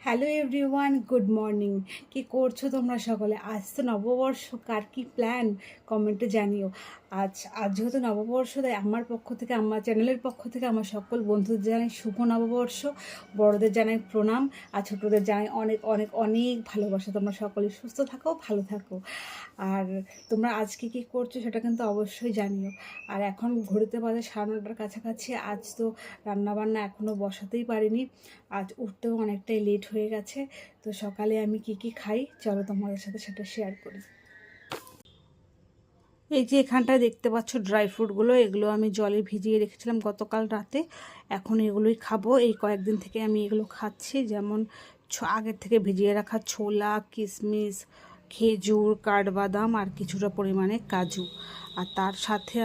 Hello everyone, good morning. কী করছো তোমরা সকলে? আজ তো নববর্ষ, কার কী প্ল্যান কমেন্টে জানিও। আজ আজ যেহেতু নববর্ষ, তাই আমার পক্ষ থেকে, আমার চ্যানেলের পক্ষ থেকে আমার সকল বন্ধুদের জানাই শুভ নববর্ষ। বড়দের জানাই প্রণাম, আর ছোটোদের জানাই অনেক অনেক অনেক ভালোবাসা। তোমরা সকলে সুস্থ থাকো, ভালো থাকো। আর তোমরা আজকে কী করছো সেটা কিন্তু অবশ্যই জানিও। আর এখন ঘড়িতে বাজে 9:30 কাছাকাছি। আজ তো রান্নাবান্না এখনও বসাতেই পারিনি, আজ উঠতেও অনেকটাই লেট হয়ে গেছে। তো সকালে আমি কি কি খাই চলো তোমাদের সাথে সেটা শেয়ার করি। এই যে এখানটায় দেখতে পাচ্ছ ড্রাই ফ্রুটগুলো, এগুলো আমি জলে ভিজিয়ে রেখেছিলাম গতকাল রাতে। এখন এগুলোই খাবো। এই কয়েকদিন থেকে আমি এগুলো খাচ্ছি, যেমন আগের থেকে ভিজিয়ে রাখা ছোলা, কিশমিশ, খেজুর, কাঠবাদাম আর কিছুটা পরিমাণে কাজু। আর তার সাথে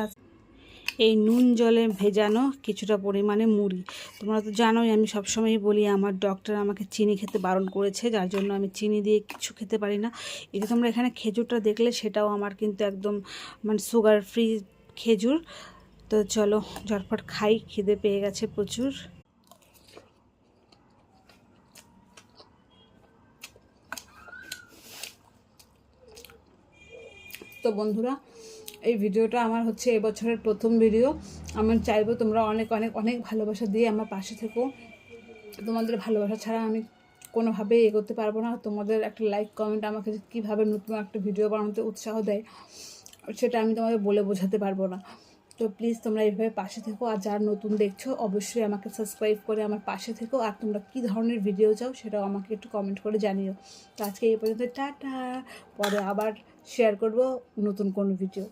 এই নুন জলে ভেজানো কিছুটা পরিমাণে মুড়ি। তোমরা তো জানোই আমি সবসময়ই বলি আমার ডক্টর আমাকে চিনি খেতে বারণ করেছে, যার জন্য আমি চিনি দিয়ে কিছু খেতে পারি না। এই যে তোমরা এখানে খেজুরটা দেখলে, সেটাও আমার কিন্তু একদম মানে সুগার ফ্রি খেজুর। তো চলো ঝটপট খাই, খিদে পেয়ে গেছে প্রচুর। তো বন্ধুরা, এই ভিডিওটা আমার হচ্ছে এবছরের প্রথম ভিডিও। আমি চাইবো তোমরা অনেক অনেক অনেক ভালোবাসা দিয়ে আমার পাশে থেকো। তোমাদের ভালোবাসা ছাড়া আমি কোনোভাবেই এগোতে পারবো না। তোমাদের একটা লাইক কমেন্ট আমাকে কীভাবে নতুন একটা ভিডিও বানাতে উৎসাহ দেয়, সেটা আমি তোমাদের বলে বোঝাতে পারবো না। তো প্লিজ তোমরা এইভাবে পাশে থেকো। আর যারা নতুন দেখছো অবশ্যই আমাকে সাবস্ক্রাইব করে আমার পাশে থেকো। আর তোমরা কী ধরনের ভিডিও চাও সেটাও আমাকে একটু কমেন্ট করে জানিও। তো আজকে এই পর্যন্ত, টাটা। পরে আবার শেয়ার করবো নতুন কোনো ভিডিও।